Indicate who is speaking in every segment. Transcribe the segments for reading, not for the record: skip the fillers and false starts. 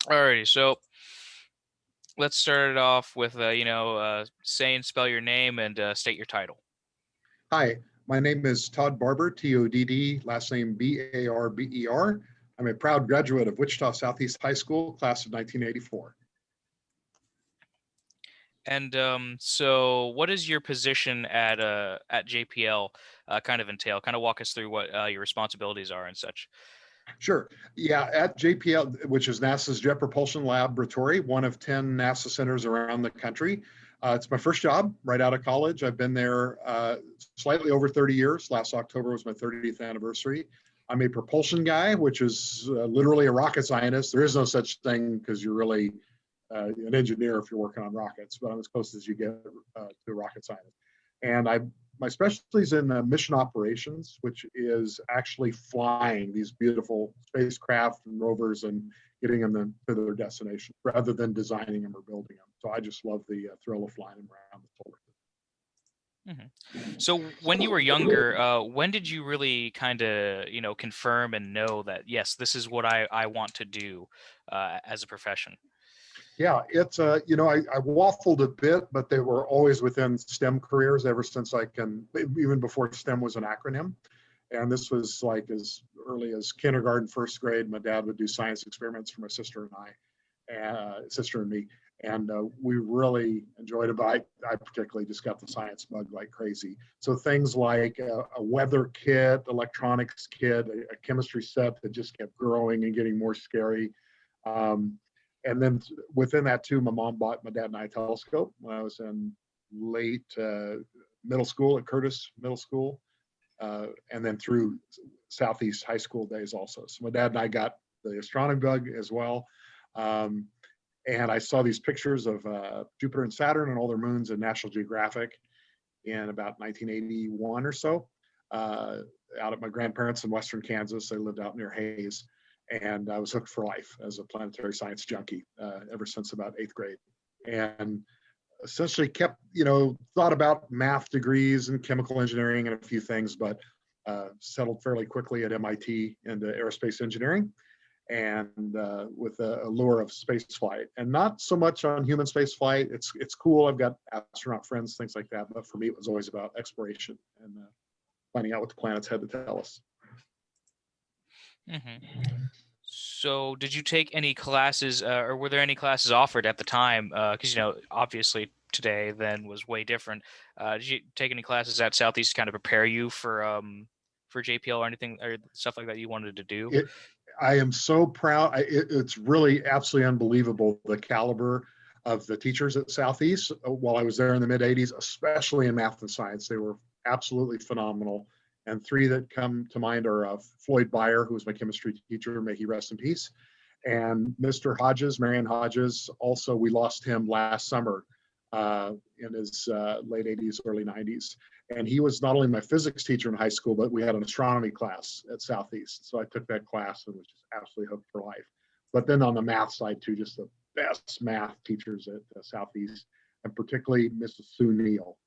Speaker 1: Alrighty, so let's start it off with say and spell your name and state your title.
Speaker 2: Hi, my name is Todd Barber, Todd, last name Barber. I'm a proud graduate of Wichita Southeast High School, class of 1984.
Speaker 1: And so, what is your position at JPL kind of entail? Kind of walk us through what your responsibilities are and such.
Speaker 2: Sure. Yeah, at JPL, which is NASA's Jet Propulsion Laboratory, one of 10 NASA centers around the country. It's my first job right out of college. I've been there slightly over 30 years. Last October was my 30th anniversary. I'm a propulsion guy, which is literally a rocket scientist. There is no such thing because you're really an engineer if you're working on rockets, but I'm as close as you get to a rocket scientist. And my specialty is in mission operations, which is actually flying these beautiful spacecraft and rovers and getting them to their destination rather than designing them or building them. So I just love the thrill of flying them around the solar system.
Speaker 1: So, when you were younger, when did you really kind of confirm and know that yes, this is what I want to do as a profession?
Speaker 2: Yeah, it's I waffled a bit, but they were always within STEM careers ever since I can, even before STEM was an acronym. And this was like as early as kindergarten, first grade. My dad would do science experiments for my sister and me, and we really enjoyed it. But I particularly just got the science bug like crazy. So things like a weather kit, electronics kit, a chemistry set that just kept growing and getting more scary. Um, and then within that too, my mom bought my dad and I a telescope when I was in late middle school at Curtis Middle School, and then through Southeast High School days also. So my dad and I got the astronomy bug as well. Um, and I saw these pictures of Jupiter and Saturn and all their moons in National Geographic in about 1981 or so, out at my grandparents in Western Kansas. They lived out near Hayes. And I was hooked for life as a planetary science junkie ever since about eighth grade. And essentially kept, thought about math degrees and chemical engineering and a few things, but settled fairly quickly at MIT into aerospace engineering and with a lure of space flight, and not so much on human space flight. It's cool. I've got astronaut friends, things like that. But for me, it was always about exploration and finding out what the planets had to tell us.
Speaker 1: hmm So, did you take any classes, or were there any classes offered at the time? Because obviously today then was way different. Did you take any classes at Southeast to kind of prepare you for JPL or anything or stuff like that you wanted to do?
Speaker 2: It, I am so proud. It's really absolutely unbelievable the caliber of the teachers at Southeast while I was there in the mid 80s, especially in math and science. They were absolutely phenomenal. And three that come to mind are Floyd Beyer, who was my chemistry teacher, may he rest in peace, and Mr. Hodges, Marion Hodges. Also, we lost him last summer in his late 80s, early 90s. And he was not only my physics teacher in high school, but we had an astronomy class at Southeast. So I took that class and was just absolutely hooked for life. But then on the math side too, just the best math teachers at Southeast, and particularly Mrs. Sue Neal.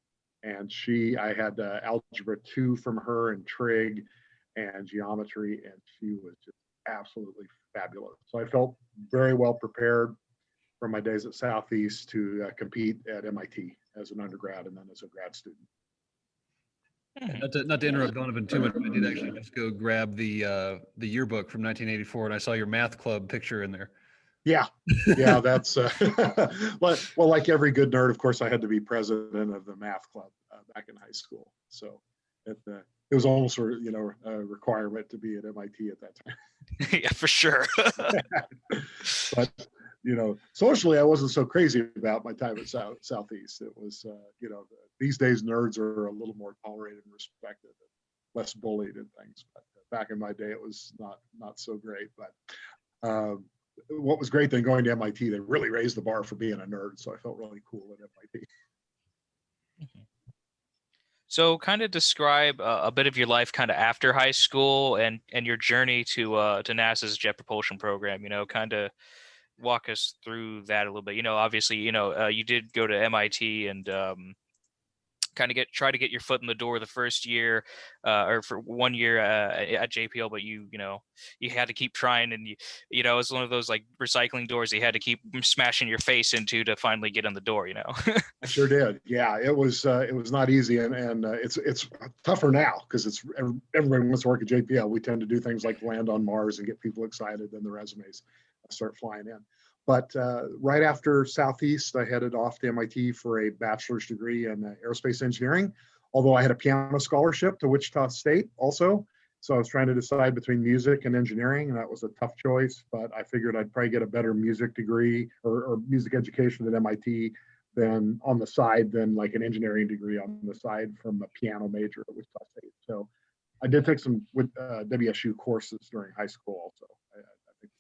Speaker 2: And I had algebra 2 from her and trig and geometry, and she was just absolutely fabulous. So I felt very well prepared from my days at Southeast to compete at MIT as an undergrad and then as a grad student.
Speaker 1: Mhm.
Speaker 3: Not to interrupt Donovan too much, I did actually just go grab the yearbook from 1984, and I saw your math club picture in there.
Speaker 2: Yeah, that's well, like every good nerd, of course, I had to be president of the math club back in high school. So it was almost a requirement to be at MIT at that time.
Speaker 1: Yeah, for sure.
Speaker 2: But socially, I wasn't so crazy about my time at Southeast. It was, these days nerds are a little more tolerated and respected, and less bullied and things. But back in my day, it was not so great. But what was great then going to MIT, they really raised the bar for being a nerd. So I felt really cool at MIT.
Speaker 1: Mhm. So, kind of describe a bit of your life, kind of after high school, and your journey to NASA's Jet Propulsion program. Kind of walk us through that a little bit. Obviously, you did go to MIT and kind of try to get your foot in the door the first year, or for 1 year at JPL, but you had to keep trying, and it's one of those like recycling doors you had to keep smashing your face into to finally get in the door.
Speaker 2: I sure did. Yeah, it was not easy, and it's tougher now because it's everybody wants to work at JPL. We tend to do things like land on Mars and get people excited, and the resumes start flying in. But right after Southeast, I headed off to MIT for a bachelor's degree in aerospace engineering, although I had a piano scholarship to Wichita State also. So I was trying to decide between music and engineering, and that was a tough choice. But I figured I'd probably get a better music degree or music education at MIT than on the side than like an engineering degree on the side from a piano major at Wichita State. So I did take some WSU courses during high school also. I think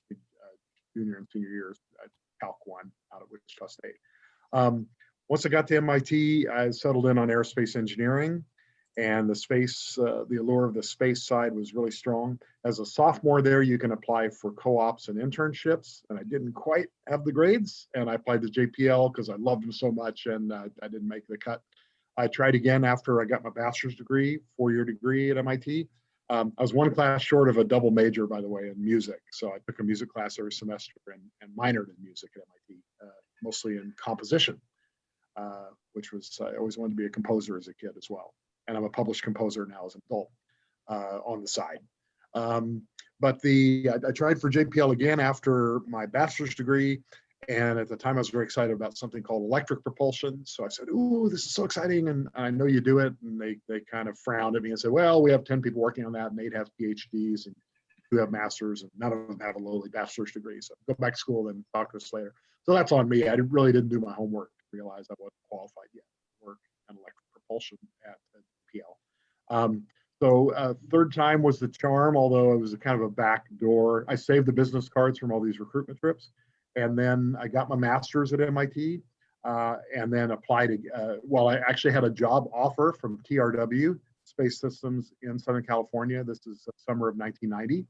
Speaker 2: junior and senior years at Calc 1 out of Wichita State. Once I got to MIT, I settled in on aerospace engineering, and the allure of the space side was really strong. As a sophomore there, you can apply for co-ops and internships, and I didn't quite have the grades, and I applied to JPL because I loved them so much, and I didn't make the cut. I tried again after I got my bachelor's degree, 4-year degree at MIT. I was one class short of a double major, by the way, in music. So I took a music class every semester and minored in music at MIT, mostly in composition, which was, I always wanted to be a composer as a kid as well. And I'm a published composer now as an adult on the side. But I tried for JPL again after my bachelor's degree. And at the time, I was very excited about something called electric propulsion. So I said, "Ooh, this is so exciting. And I know you do it." And they kind of frowned at me and said, "Well, we have 10 people working on that, and 8 have PhDs and 2 have masters, and none of them have a lowly bachelor's degree. So go back to school and talk to us later." So that's on me. I really didn't do my homework to realize I wasn't qualified yet to work on electric propulsion at PL. Third time was the charm, although it was a kind of a back door. I saved the business cards from all these recruitment trips. And then I got my master's at MIT, and then applied. I actually had a job offer from TRW Space Systems in Southern California. This is the summer of 1990,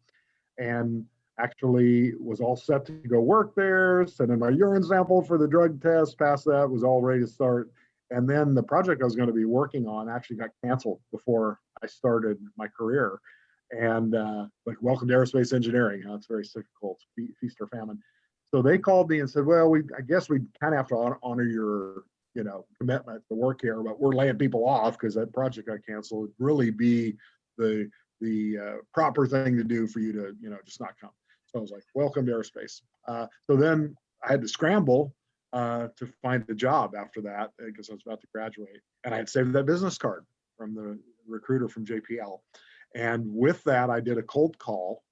Speaker 2: and actually was all set to go work there. Sent in my urine sample for the drug test, passed that, was all ready to start. And then the project I was going to be working on actually got canceled before I started my career. And welcome to aerospace engineering. It's very cyclical, it's feast or famine. So they called me and said, "Well, I guess we kind of have to honor your, commitment to work here, but we're laying people off because that project got canceled. It'd really be the proper thing to do for you to, just not come." So I was like, "Welcome to aerospace." So then I had to scramble to find a job after that because I was about to graduate, and I had saved that business card from the recruiter from JPL, and with that I did a cold call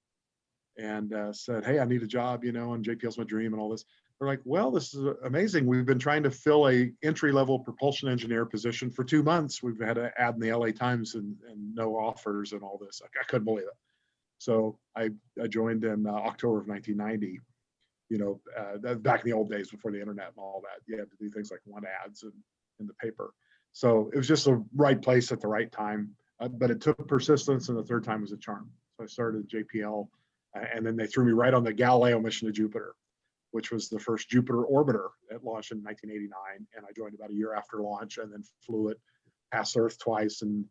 Speaker 2: and said, "Hey, I need a job, and JPL's my dream," and all this. They're like, "Well, this is amazing. We've been trying to fill a entry-level propulsion engineer position for 2 months. We've had an ad in the LA Times and no offers and all this." I couldn't believe it. So I joined in October of 1990. Back in the old days before the internet and all that, you had to do things like want ads in the paper. So it was just the right place at the right time. But it took persistence, and the third time was a charm. So I started at JPL. And then they threw me right on the Galileo mission to Jupiter, which was the first Jupiter orbiter that launched in 1989. And I joined about a year after launch, and then flew it past Earth twice and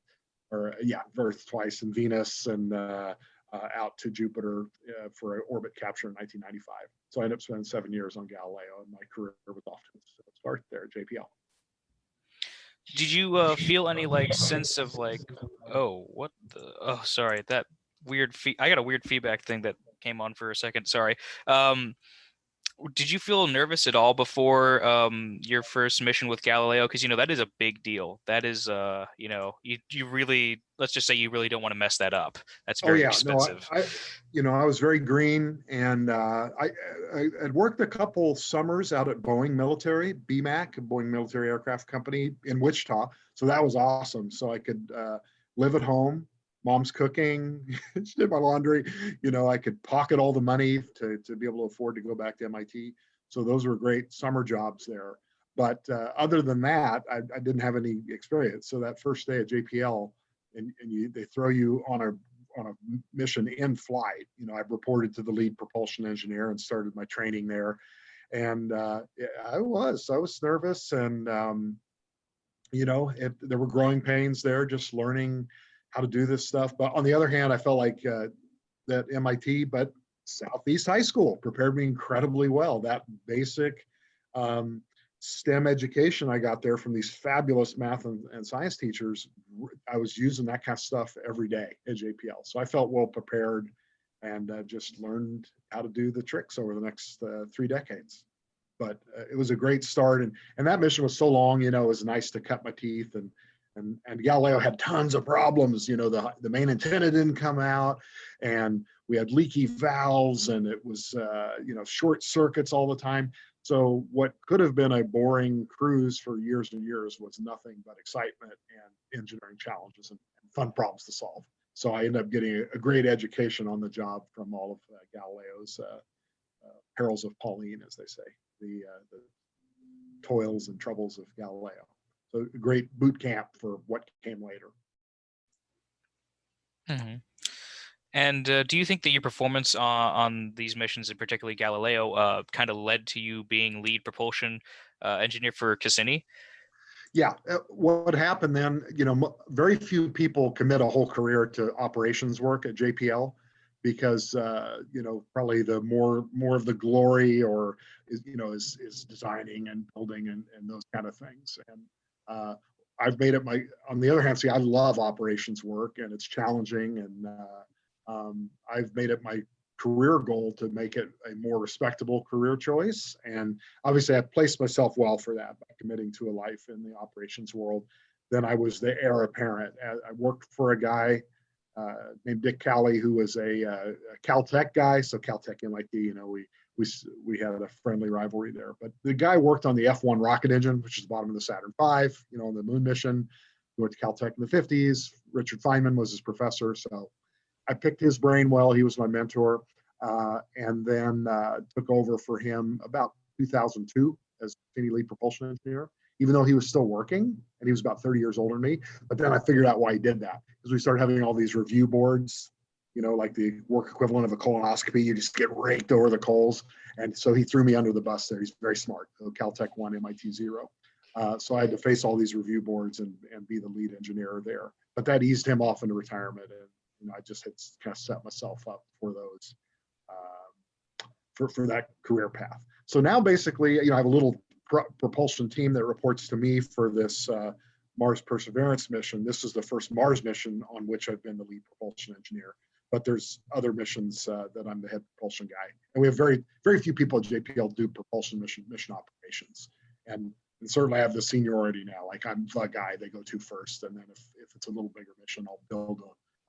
Speaker 2: Venus, and out to Jupiter for an orbit capture in 1995. So I ended up spending 7 years on Galileo, and my career was off to a start there at JPL.
Speaker 1: Did you feel any sense of sorry, that weird I got a weird feedback thing that came on for a second. Sorry. Did you feel nervous at all before your first mission with Galileo? Because that is a big deal. That is you really, let's just say you really don't want to mess that up. That's very expensive.
Speaker 2: No, I was very green, and I had worked a couple summers out at Boeing Military, BMAC, Boeing Military Aircraft Company in Wichita. So that was awesome. So I could live at home. Mom's cooking, she did my laundry. I could pocket all the money to be able to afford to go back to MIT. So those were great summer jobs there. But other than that, I didn't have any experience. So that first day at JPL, and they throw you on a mission in flight. I reported to the lead propulsion engineer and started my training there. And I was nervous, and There were growing pains there, just learning how to do this stuff. But on the other hand, I felt like that MIT, but Southeast High School prepared me incredibly well. That basic um, STEM education I got there from these fabulous math and science teachers, I was using that kind of stuff every day at JPL. So I felt well prepared and just learned how to do the tricks over the next 3 decades. But it was a great start, and that mission was so long. It was nice to cut my teeth, and Galileo had tons of problems. The main antenna didn't come out, and we had leaky valves, and it was short circuits all the time. So what could have been a boring cruise for years and years was nothing but excitement and engineering challenges and fun problems to solve. So I ended up getting a great education on the job from all of Galileo's perils of Pauline, as they say, the toils and troubles of Galileo. So a great boot camp for what came later.
Speaker 1: Mm-hmm. And do you think that your performance on these missions, and particularly Galileo, kind of led to you being lead propulsion engineer for Cassini?
Speaker 2: Yeah, what happened then, very few people commit a whole career to operations work at JPL because, probably the more of the glory or is designing and building and those kind of things. And I've made it on the other hand, see, I love operations work and it's challenging, and I've made it my career goal to make it a more respectable career choice. And obviously I placed myself well for that by committing to a life in the operations world. Then I was the heir apparent. I worked for a guy named Dick Cowley, who was a Caltech guy. So Caltech MIT, we had a friendly rivalry there. But the guy worked on the F1 rocket engine, which is the bottom of the Saturn V, on the moon mission. He went to Caltech in the 50s. Richard Feynman was his professor. So I picked his brain well. He was my mentor, and then took over for him about 2002 as senior lead propulsion engineer, even though he was still working and he was about 30 years older than me. But then I figured out why he did that, because we started having all these review boards, like the work equivalent of a colonoscopy. You just get raked over the coals. And so he threw me under the bus there. He's very smart. So Caltech 1, MIT 0. So I had to face all these review boards and be the lead engineer there. But that eased him off into retirement, and I just had kind of set myself up for those, for that career path. So now basically, I have a little propulsion team that reports to me for this Mars Perseverance mission. This is the first Mars mission on which I've been the lead propulsion engineer. But there's other missions that I'm the head propulsion guy. And we have very, very few people at JPL do propulsion mission operations. And certainly I have the seniority now. Like, I'm the guy they go to first. And then if it's a little bigger mission, I'll build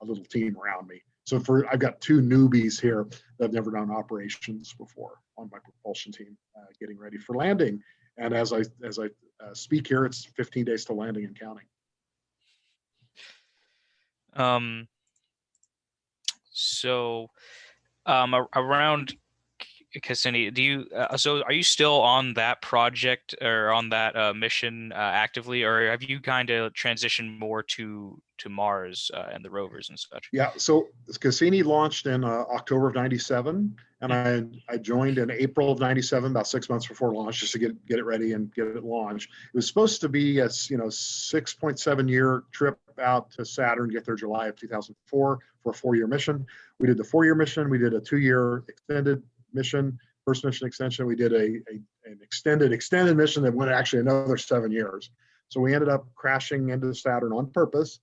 Speaker 2: a little team around me. So I've got two newbies here that have never done operations before on my propulsion team, getting ready for landing. And as I speak here, it's 15 days to landing and counting.
Speaker 1: So around Cassini, so are you still on that project or on that mission actively, or have you kind of transitioned more to Mars and the rovers and such?
Speaker 2: Yeah, so Cassini launched in October of '97, and I joined in April of '97, about 6 months before launch, just to get it ready and get it launched. It was supposed to be a 6.7-year trip out to Saturn, get there July of 2004 for a 4-year mission. We did the 4-year mission. We did a 2-year extended mission, first mission extension. We did an extended mission that went actually another 7 years. So we ended up crashing into Saturn on purpose,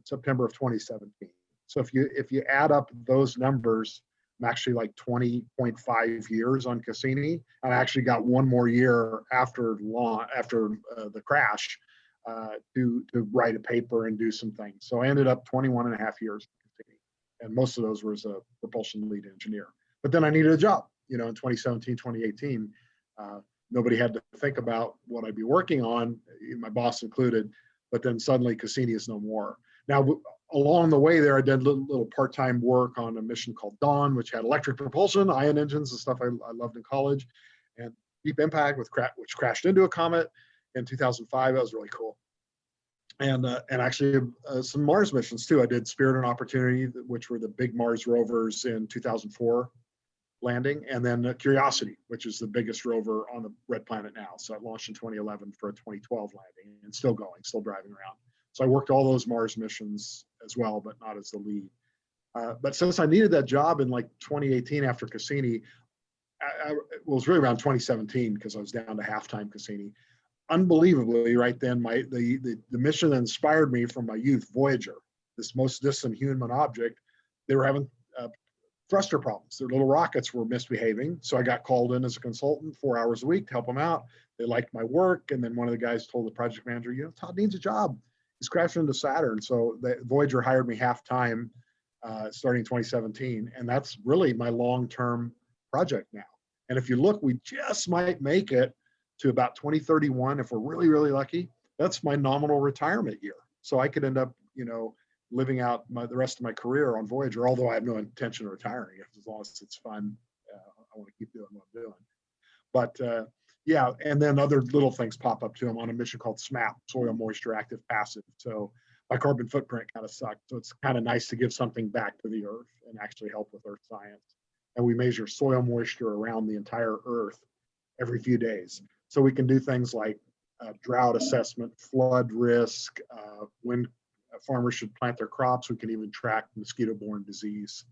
Speaker 2: September of 2017. So if you add up those numbers, I'm actually like 20.5 years on Cassini. And I actually got one more year after the crash to write a paper and do some things. So I ended up 21 and a half years on Cassini, and most of those were as a propulsion lead engineer. But then I needed a job, in 2017, 2018. Nobody had to think about what I'd be working on, my boss included. But then suddenly Cassini is no more. Now, along the way there, I did little part-time work on a mission called Dawn, which had electric propulsion, ion engines, and stuff I loved in college, and Deep Impact, which crashed into a comet in 2005. That was really cool. And actually some Mars missions too. I did Spirit and Opportunity, which were the big Mars rovers in 2004. landing, and then Curiosity, which is the biggest rover on the red planet now. So it launched in 2011 for a 2012 landing, and still going, still driving around. So I worked all those Mars missions as well, but not as the lead. But since I needed that job in like 2018 after Cassini, well, it was really around 2017 because I was down to halftime Cassini. Unbelievably, right then, the mission that inspired me from my youth, Voyager, this most distant human object, they were having thruster problems. Their little rockets were misbehaving. So I got called in as a consultant 4 hours a week to help them out. They liked my work. And then one of the guys told the project manager, Todd needs a job. He's crashing into Saturn. So Voyager hired me half-time starting 2017. And that's really my long-term project now. And if you look, we just might make it to about 2031. If we're really, really lucky, that's my nominal retirement year. So I could end up, living out the rest of my career on Voyager, although I have no intention of retiring. As long as it's fun, I want to keep doing what I'm doing. But yeah, and then other little things pop up too. I'm on a mission called SMAP, Soil Moisture Active Passive. So my carbon footprint kind of sucked. So it's kind of nice to give something back to the Earth and actually help with Earth science. And we measure soil moisture around the entire Earth every few days. So we can do things like drought assessment, flood risk, when farmers should plant their crops. We can even track mosquito-borne disease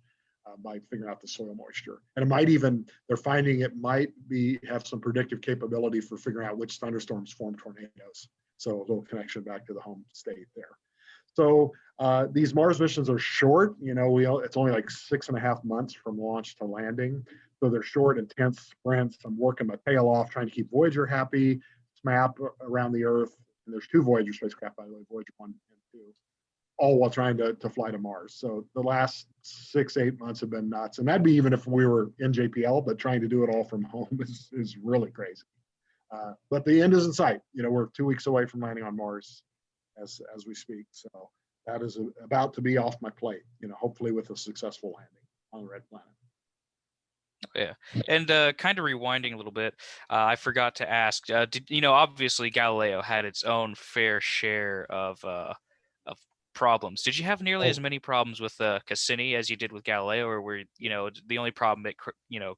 Speaker 2: by figuring out the soil moisture. And it might even, they're finding it might have some predictive capability for figuring out which thunderstorms form tornadoes. So a little connection back to the home state there. So these Mars missions are short. It's only like 6.5 months from launch to landing. So they're short, intense sprints. I'm working my tail off trying to keep Voyager happy, SMAP around the Earth. And there's 2 Voyager spacecraft, by the way, Voyager 1 and 2, all while trying to fly to Mars. So the last 6-8 months have been nuts. And that'd be even if we were in JPL, but trying to do it all from home is really crazy. But the end is in sight. We're 2 weeks away from landing on Mars as we speak. So that is about to be off my plate, hopefully with a successful landing on the red planet.
Speaker 1: Yeah. And kind of rewinding a little bit, I forgot to ask, obviously Galileo had its own fair share of problems. Did you have nearly as many problems with Cassini as you did with Galileo, or were the only problem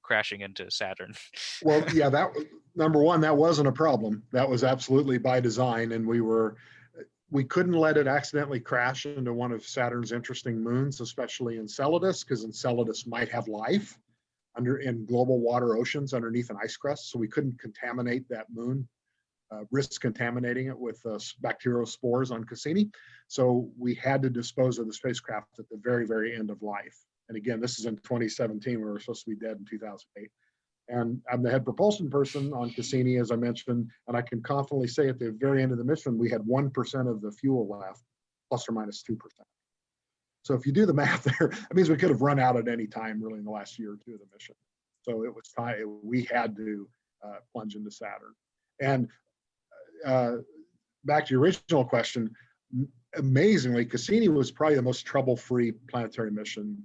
Speaker 1: crashing into Saturn?
Speaker 2: Well, yeah, that number one, that wasn't a problem. That was absolutely by design, and we couldn't let it accidentally crash into one of Saturn's interesting moons, especially Enceladus, because Enceladus might have life in global water oceans underneath an ice crust. So we couldn't contaminate that moon, risk contaminating it with bacterial spores on Cassini. So we had to dispose of the spacecraft at the very, very end of life. And again, this is in 2017. We were supposed to be dead in 2008. And I'm the head propulsion person on Cassini, as I mentioned, and I can confidently say at the very end of the mission, we had 1% of the fuel left, plus or minus 2%. So if you do the math there, it means we could have run out at any time really in the last year or two of the mission. So it was time, we had to plunge into Saturn. And back to your original question, amazingly, Cassini was probably the most trouble-free planetary mission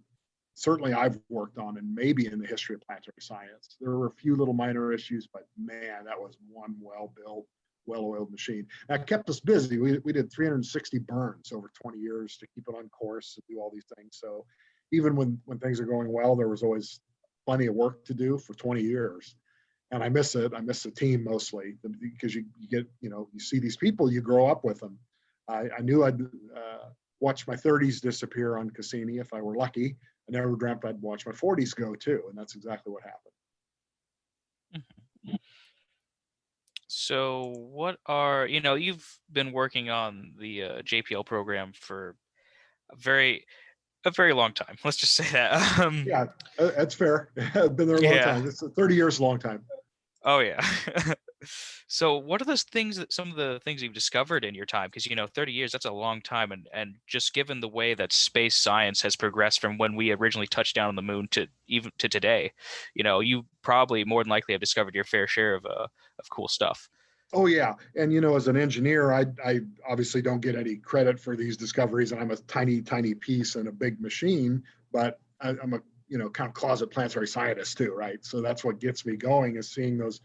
Speaker 2: certainly I've worked on, and maybe in the history of planetary science. There were a few little minor issues, but man, that was one well-built, well-oiled machine. That kept us busy. We did 360 burns over 20 years to keep it on course and do all these things. So even when things are going well, there was always plenty of work to do for 20 years. And I miss it. I miss the team mostly because you get, you see these people, you grow up with them. I knew I'd watch my 30s disappear on Cassini if I were lucky. I never dreamt I'd watch my 40s go too. And that's exactly what happened.
Speaker 1: So what are, you've been working on the JPL program for a very long time. Let's just say that.
Speaker 2: Yeah, that's fair. I've been there a long time. It's 30 years, a long time.
Speaker 1: Oh yeah. So what are some of the things you've discovered in your time? Because 30 years, that's a long time, and just given the way that space science has progressed from when we originally touched down on the moon to even to today, you probably more than likely have discovered your fair share of cool stuff.
Speaker 2: Oh yeah, and as an engineer, I obviously don't get any credit for these discoveries, and I'm a tiny piece in a big machine, but I'm a kind of closet planetary scientist too, right? So that's what gets me going, is seeing those.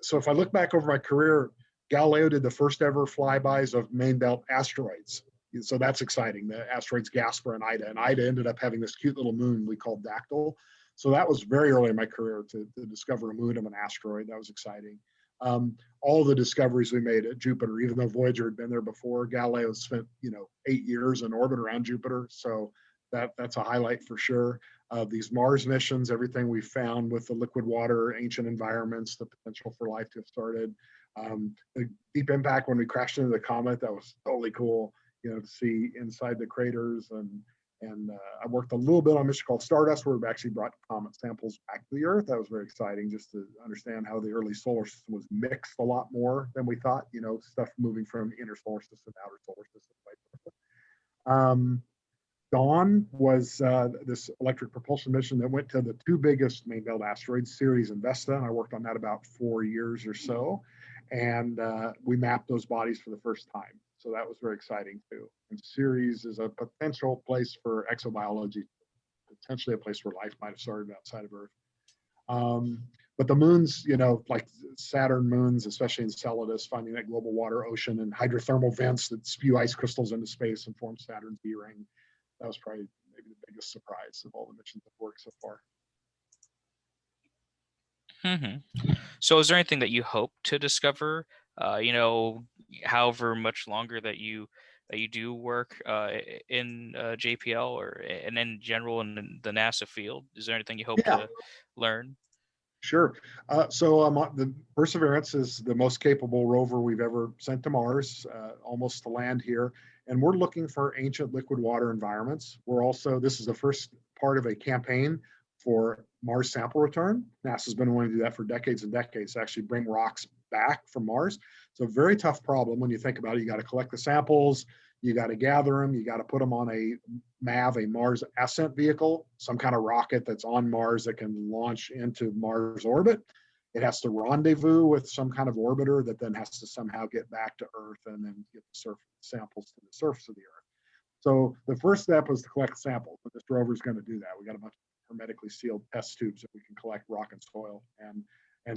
Speaker 2: So if I look back over my career, Galileo did the first ever flybys of main belt asteroids. So that's exciting. The asteroids Gaspar and Ida ended up having this cute little moon we called Dactyl. So that was very early in my career to discover a moon of an asteroid. That was exciting. All the discoveries we made at Jupiter, even though Voyager had been there before, Galileo spent 8 years in orbit around Jupiter. So that's a highlight for sure. These Mars missions, everything we found with the liquid water, ancient environments, the potential for life to have started. The deep impact when we crashed into the comet, that was totally cool, to see inside the craters. And I worked a little bit on a mission called Stardust, where we actually brought comet samples back to the Earth. That was very exciting, just to understand how the early solar system was mixed a lot more than we thought. Stuff moving from inner solar system to outer solar system. Dawn was this electric propulsion mission that went to the two biggest main belt asteroids, Ceres and Vesta, and I worked on that about 4 years or so. And we mapped those bodies for the first time. So that was very exciting too. And Ceres is a potential place for exobiology, potentially a place where life might have started outside of Earth. But the moons, like Saturn moons, especially Enceladus, finding that global water ocean and hydrothermal vents that spew ice crystals into space and form Saturn's B ring. That was probably maybe the biggest surprise of all the missions that worked so far.
Speaker 1: So is there anything that you hope to discover, however much longer that you do work in JPL or and in general in the NASA field? Is there anything you hope to learn?
Speaker 2: Sure. So the Perseverance is the most capable rover we've ever sent to Mars, almost to land here. And we're looking for ancient liquid water environments. This is the first part of a campaign for Mars sample return. NASA's been wanting to do that for decades and decades, to actually bring rocks back from Mars. It's a very tough problem when you think about it. You got to collect the samples, you got to gather them, you got to put them on a MAV, a Mars ascent vehicle, some kind of rocket that's on Mars that can launch into Mars orbit. It has to rendezvous with some kind of orbiter that then has to somehow get back to Earth and then get the samples to the surface of the Earth. So the first step was to collect samples, but this rover is going to do that. We got a bunch of hermetically sealed test tubes that we can collect rock and soil and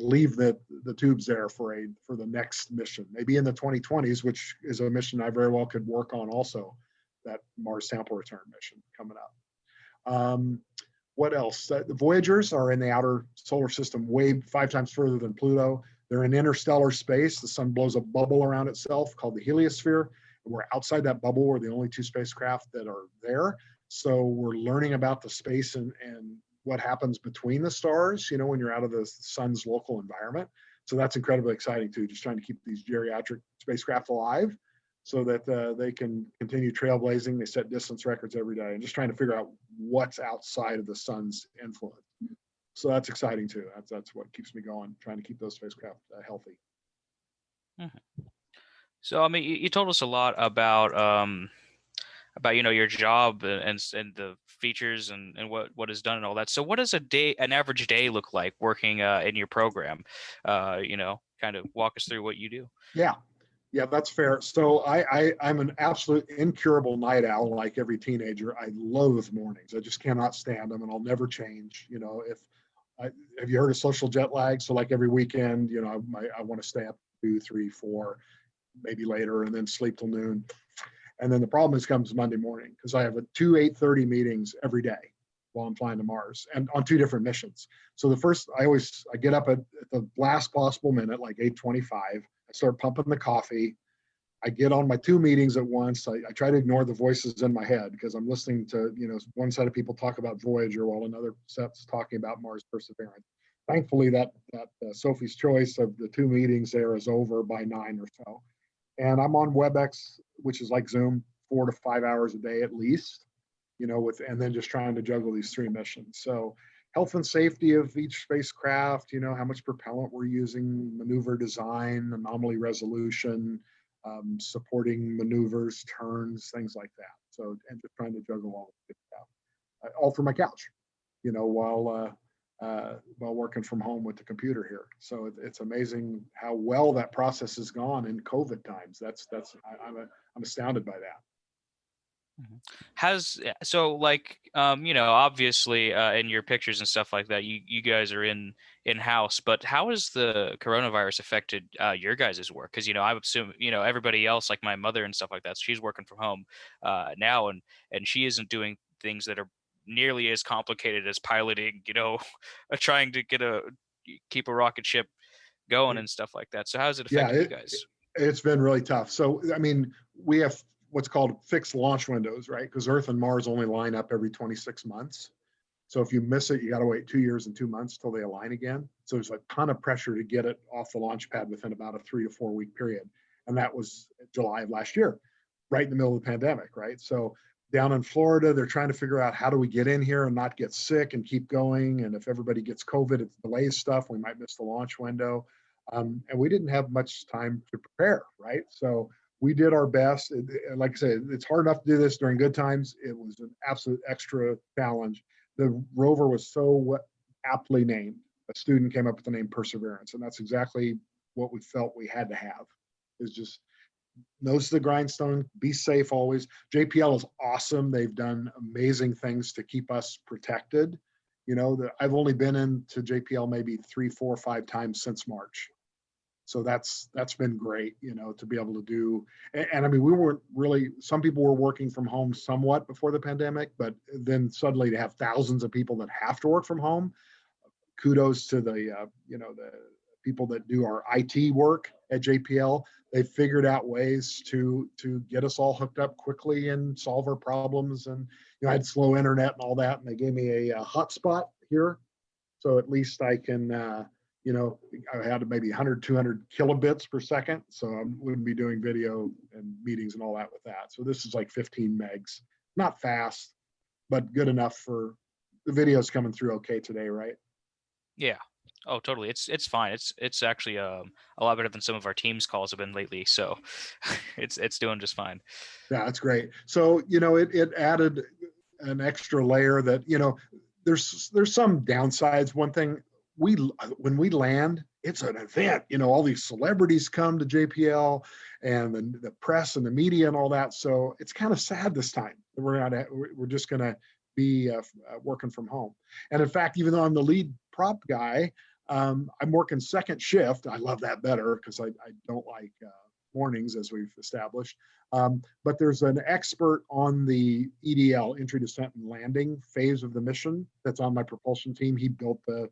Speaker 2: leave the tubes there for the next mission, maybe in the 2020s, which is a mission I very well could work on also, that Mars sample return mission coming up. What else? The Voyagers are in the outer solar system, way 5 times further than Pluto. They're in interstellar space. The sun blows a bubble around itself called the heliosphere. And we're outside that bubble. We're the only 2 spacecraft that are there. So we're learning about the space and what happens between the stars, when you're out of the sun's local environment. So that's incredibly exciting too, just trying to keep these geriatric spacecraft alive so that they can continue trailblazing. They set distance records every day and just trying to figure out what's outside of the sun's influence. So that's exciting too. That's what keeps me going, trying to keep those spacecraft healthy.
Speaker 1: So, I mean, you told us a lot about your job and the features and what is done and all that. So what does an average day look like working in your program? Kind of walk us through what you do.
Speaker 2: Yeah, that's fair. So I'm an absolute incurable night owl, like every teenager. I loathe mornings. I just cannot stand them, and I'll never change. Have you heard of social jet lag? So like every weekend, I want to stay up 2, 3, 4, maybe later, and then sleep till noon. And then the problem comes Monday morning, because I have 2 8:30 meetings every day while I'm flying to Mars, and on 2 different missions. So I get up at the last possible minute, like 8:25. I start pumping the coffee. I get on my 2 meetings at once. I try to ignore the voices in my head, because I'm listening to one set of people talk about Voyager while another set's talking about Mars Perseverance. Thankfully, that Sophie's Choice of the 2 meetings there is over by 9 or so. And I'm on WebEx, which is like Zoom, 4 to 5 hours a day at least, and then just trying to juggle these 3 missions. So health and safety of each spacecraft, how much propellant we're using, maneuver design, anomaly resolution, supporting maneuvers, turns, things like that. So, and just trying to juggle all of it all from my couch, while working from home with the computer here. So it's amazing how well that process has gone in COVID times. I'm astounded by that.
Speaker 1: Obviously in your pictures and stuff like that, you guys are in-house, but how has the coronavirus affected your guys' work? Because I would assume everybody else, like my mother and stuff like that, she's working from home now, and she isn't doing things that are nearly as complicated as piloting, trying to keep a rocket ship going and stuff like that. So how has it
Speaker 2: Yeah,
Speaker 1: affected you guys?
Speaker 2: it's been really tough. So, I mean, we have what's called fixed launch windows, right? Because Earth and Mars only line up every 26 months. So if you miss it, you got to wait 2 years and 2 months till they align again. So there's a ton of pressure to get it off the launch pad within about a 3 to 4 week period. And that was July of last year, right in the middle of the pandemic, right? So down in Florida, they're trying to figure out how do we get in here and not get sick and keep going. And if everybody gets COVID, it delays stuff. We might miss the launch window. And we didn't have much time to prepare, right? So we did our best. Like I said, it's hard enough to do this during good times. It was an absolute extra challenge. The rover was so aptly named. A student came up with the name Perseverance, and that's exactly what we felt we had to have. Is just nose to the grindstone, be safe always. JPL is awesome. They've done amazing things to keep us protected. I've only been into JPL maybe 3, 4, 5 times since March. So that's been great, to be able to do. And I mean, we weren't really, some people were working from home somewhat before the pandemic, but then suddenly to have thousands of people that have to work from home, kudos to the people that do our IT work at JPL. They figured out ways to get us all hooked up quickly and solve our problems. And I had slow internet and all that, and they gave me a hotspot here, so at least I can. I had maybe 100, 200 kilobits per second, so I wouldn't be doing video and meetings and all that with that. So this is like 15 megs, not fast, but good enough for the videos coming through okay today, right?
Speaker 1: Yeah. Oh, totally. It's fine. It's actually a lot better than some of our Teams calls have been lately. So it's doing just fine.
Speaker 2: Yeah, that's great. So it added an extra layer that there's some downsides. One thing, when we land, it's an event. All these celebrities come to JPL, and the press and the media and all that. So it's kind of sad this time that we're just going to be working from home. And in fact, even though I'm the lead prop guy, I'm working second shift. I love that better because I don't like mornings, as we've established. But there's an expert on the EDL, entry, descent, and landing phase of the mission that's on my propulsion team. He built the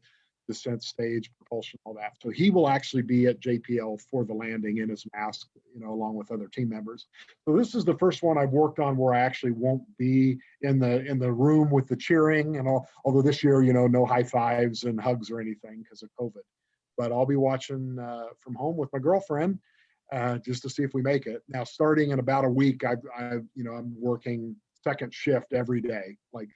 Speaker 2: descent stage, propulsion, all that. So he will actually be at JPL for the landing in his mask, along with other team members. So this is the first one I've worked on where I actually won't be in the room with the cheering and all. Although this year, no high fives and hugs or anything because of COVID. But I'll be watching from home with my girlfriend just to see if we make it. Now, starting in about a week, I'm working second shift every day, like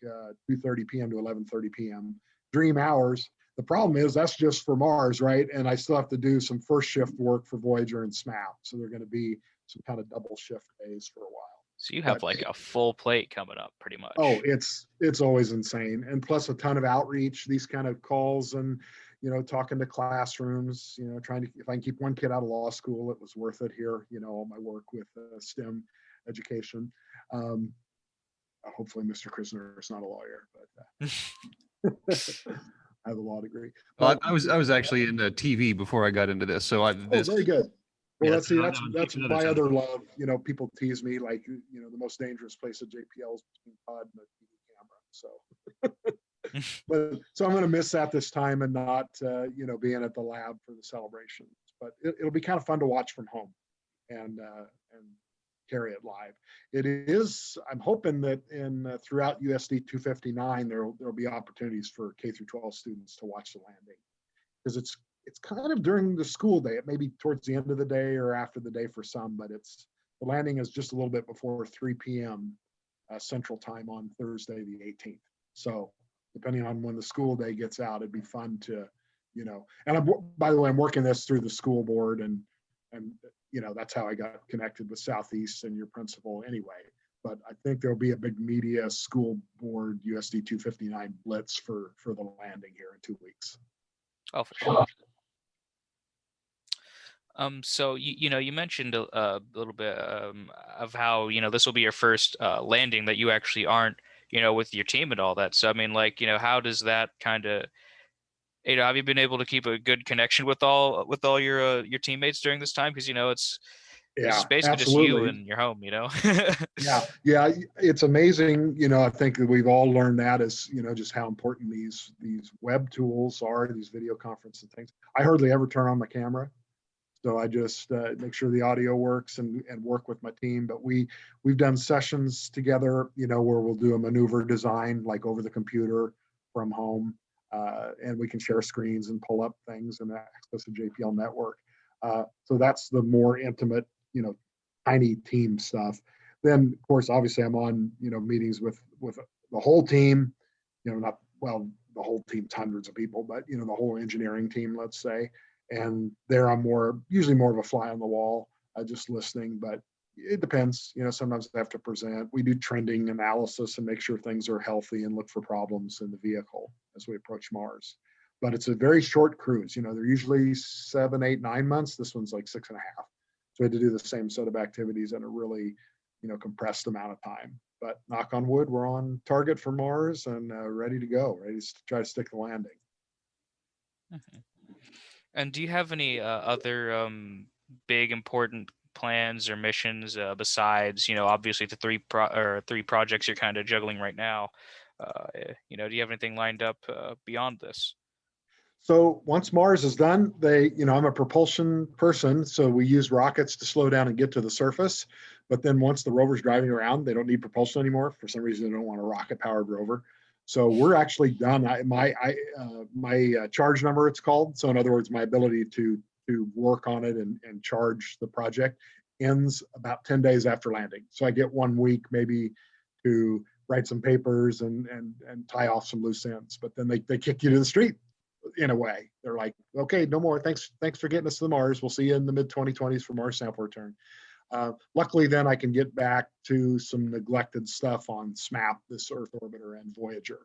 Speaker 2: 2:30 p.m. to 11:30 p.m. Dream hours. The problem is that's just for Mars, right? And I still have to do some first shift work for Voyager and SMAP. So they're going to be some kind of double shift days for a while.
Speaker 1: So you have like a full plate coming up pretty much.
Speaker 2: Oh, it's always insane. And plus a ton of outreach, these kind of calls and, talking to classrooms, trying to, if I can keep one kid out of law school, it was worth it here, all my work with STEM education. Hopefully Mr. Krisner is not a lawyer, but I have a law degree.
Speaker 3: Well, I was actually into TV before I got into this, so
Speaker 2: very good. Well,
Speaker 3: yeah,
Speaker 2: that's my other love. People tease me like, the most dangerous place at JPL is between Todd and the TV camera. So, so I'm going to miss that this time and not, being at the lab for the celebrations. But it'll be kind of fun to watch from home and carry it live. It is. I'm hoping that throughout USD 259 there'll be opportunities for K through 12 students to watch the landing, because it's kind of during the school day. It may be towards the end of the day or after the day for some, but the landing is just a little bit before 3 p.m. Central Time on Thursday the 18th. So depending on when the school day gets out, it'd be fun to, and by the way, I'm working this through the school board and that's how I got connected with Southeast and your principal anyway. But I think there'll be a big media school board USD 259 blitz for the landing here in 2 weeks.
Speaker 1: Oh, for sure. So you mentioned a little bit of how this will be your first landing that you actually aren't with your team and all that. So I mean, like, how does that kind of have you been able to keep a good connection with all your teammates during this time? Because it's This is
Speaker 2: Yeah,
Speaker 1: basically just you
Speaker 2: absolutely.
Speaker 1: and your home, you know?
Speaker 2: Yeah, yeah, it's amazing. I think that we've all learned that is, just how important these web tools are, these video conference and things. I hardly ever turn on my camera, so I just make sure the audio works and work with my team. But we've done sessions together, where we'll do a maneuver design like over the computer from home, and we can share screens and pull up things and access the JPL network. So that's the more intimate, tiny team stuff. Then, of course, obviously, I'm on meetings with the whole team. Not well, the whole team's hundreds of people, but the whole engineering team, let's say. And there, I'm usually more of a fly on the wall, just listening. But it depends. Sometimes I have to present. We do trending analysis and make sure things are healthy and look for problems in the vehicle as we approach Mars. But it's a very short cruise. They're usually 7, 8, 9 months. This one's like 6.5. So we had to do the same set of activities in a really, compressed amount of time. But knock on wood, we're on target for Mars and ready to go, ready to try to stick the landing.
Speaker 1: Mhm. And do you have any other big important plans or missions besides, obviously the three projects you're kind of juggling right now? Do you have anything lined up beyond this?
Speaker 2: So once Mars is done, I'm a propulsion person, so we use rockets to slow down and get to the surface. But then once the rover's driving around, they don't need propulsion anymore. For some reason, they don't want a rocket-powered rover. So we're actually done. My charge number, it's called. So in other words, my ability to work on it and charge the project ends about 10 days after landing. So I get 1 week maybe to write some papers and tie off some loose ends. But then they kick you to the street in a way. They're like, okay, no more. Thanks for getting us to the Mars. We'll see you in the mid 2020s for Mars sample return. Luckily, then I can get back to some neglected stuff on SMAP, this Earth orbiter, and Voyager,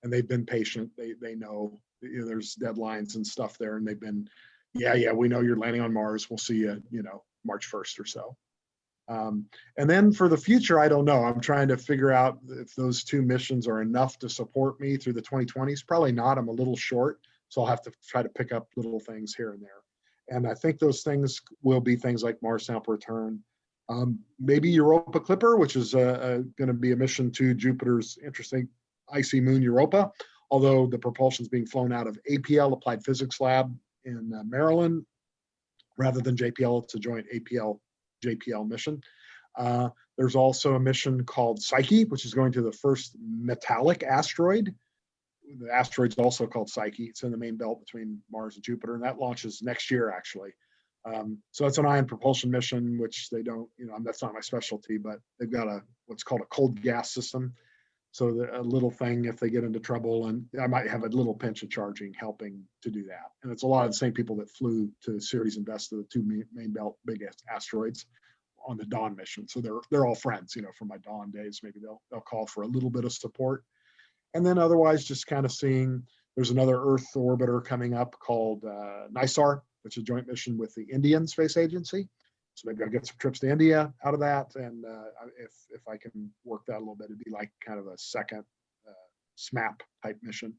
Speaker 2: and they've been patient. They know, there's deadlines and stuff there, and they've been, yeah, we know you're landing on Mars. We'll see you, March 1st or so. And then for the future, I don't know. I'm trying to figure out if those two missions are enough to support me through the 2020s. Probably not. I'm a little short. So I'll have to try to pick up little things here and there. And I think those things will be things like Mars sample return, maybe Europa Clipper, which is going to be a mission to Jupiter's interesting icy moon Europa, although the propulsion is being flown out of APL, Applied Physics Lab in Maryland, rather than JPL. It's a joint APL JPL mission. There's also a mission called Psyche, which is going to the first metallic asteroid. The asteroid's also called Psyche. It's in the main belt between Mars and Jupiter, and that launches next year, actually. So it's an ion propulsion mission, which they don't, that's not my specialty, but they've got what's called a cold gas system. So a little thing, if they get into trouble, and I might have a little pinch of charging helping to do that. And it's a lot of the same people that flew to Ceres and Vesta, the two main belt big asteroids, on the Dawn mission. So they're all friends, from my Dawn days. Maybe they'll call for a little bit of support. And then otherwise, just kind of seeing, there's another Earth orbiter coming up called NISAR, which is a joint mission with the Indian Space Agency. So maybe I'll get some trips to India out of that. And if I can work that a little bit, it'd be like kind of a second SMAP type mission.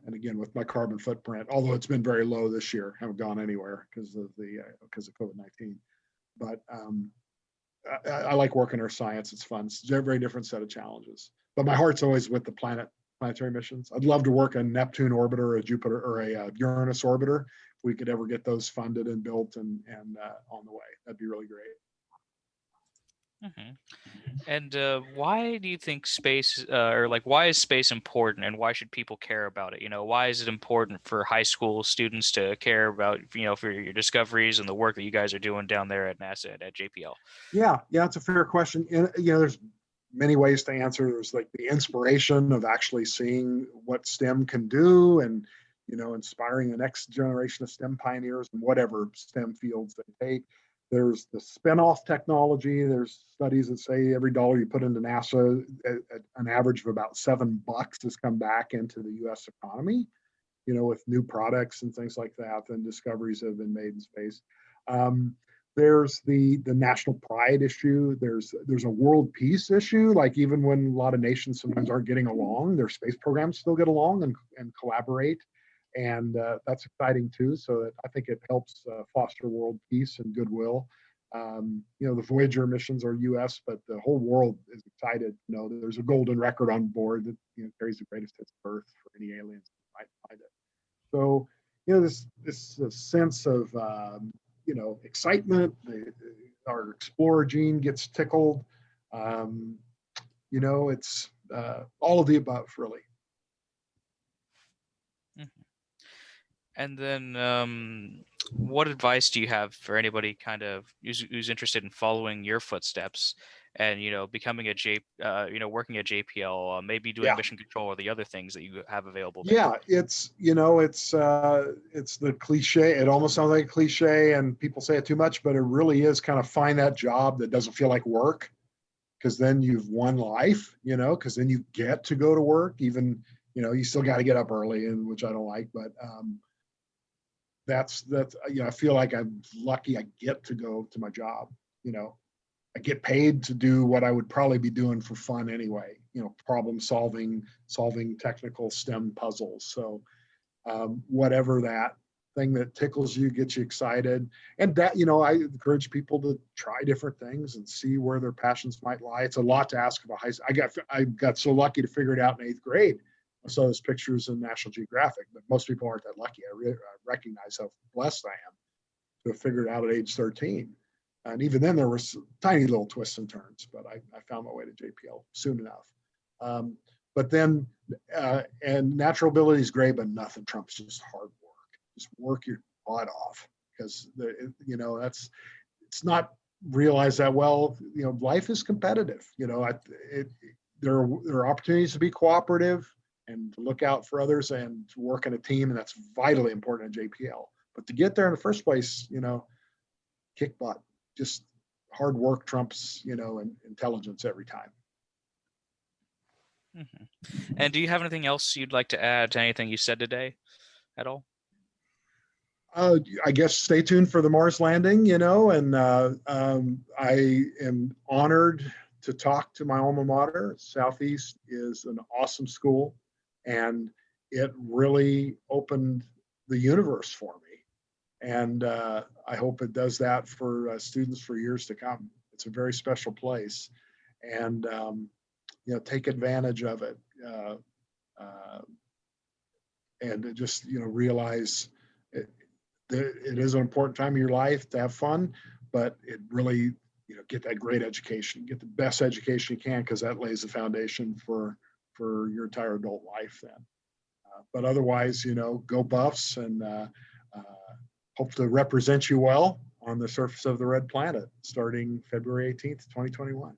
Speaker 2: And again, with my carbon footprint, although it's been very low this year, haven't gone anywhere because of COVID-19. But I like working our science. It's fun. It's a very different set of challenges. But my heart's always with the planetary missions. I'd love to work a Neptune orbiter, a Jupiter, or a Uranus orbiter. If we could ever get those funded and built and on the way, that'd be really great.
Speaker 1: Hmm. And why do you think space, or like, why is space important, and why should people care about it? Why is it important for high school students to care about, for your discoveries and the work that you guys are doing down there at NASA at JPL?
Speaker 2: Yeah, it's a fair question. And, there's many ways to answer. There's like the inspiration of actually seeing what STEM can do, and inspiring the next generation of STEM pioneers in whatever STEM fields they take. There's the spin-off technology. There's studies that say every dollar you put into NASA, at an average of about $7 has come back into the U.S. economy, with new products and things like that, and discoveries that have been made in space. There's the national pride issue. There's a world peace issue. Like, even when a lot of nations sometimes aren't getting along, their space programs still get along and collaborate. And that's exciting too. So that I think it helps foster world peace and goodwill. The Voyager missions are U.S., but the whole world is excited. There's a golden record on board that carries the greatest hits of Earth for any aliens that might find it. So, this sense of excitement. Our explorer gene gets tickled. It's all of the above, really.
Speaker 1: And then, what advice do you have for anybody kind of who's interested in following your footsteps and becoming working at JPL, maybe doing
Speaker 2: Yeah.
Speaker 1: mission control or the other things that you have available there?
Speaker 2: Yeah, it's the cliche. It almost sounds like a cliche, and people say it too much, but it really is kind of find that job that doesn't feel like work, because then you've won life. Because then you get to go to work, even you still got to get up early, and which I don't like, but that's I feel like I'm lucky I get to go to my job. I get paid to do what I would probably be doing for fun anyway, problem solving technical STEM puzzles. So whatever that thing that tickles you, gets you excited. And that, I encourage people to try different things and see where their passions might lie. It's a lot to ask of a high school. I got so lucky to figure it out in 8th grade. I saw those pictures in National Geographic, but most people aren't that lucky. I recognize how blessed I am to have figured it out at age 13. And even then, there were tiny little twists and turns, but I found my way to JPL soon enough. But then, and natural ability is great, but nothing trumps just hard work. Just work your butt off, because it's not realized that well. Life is competitive. There are opportunities to be cooperative and to look out for others and to work in a team, and that's vitally important at JPL. But to get there in the first place, kick butt. Just hard work trumps, intelligence every time.
Speaker 1: And do you have anything else you'd like to add to anything you said today at all?
Speaker 2: I guess stay tuned for the Mars landing, and I am honored to talk to my alma mater. Southeast is an awesome school, and it really opened the universe for me. And I hope it does that for students for years to come. It's a very special place, and take advantage of it, and just realize it is an important time of your life to have fun, but it really get that great education, get the best education you can, because that lays the foundation for your entire adult life then. But otherwise, go Buffs, and hope to represent you well on the surface of the red planet starting February 18th, 2021.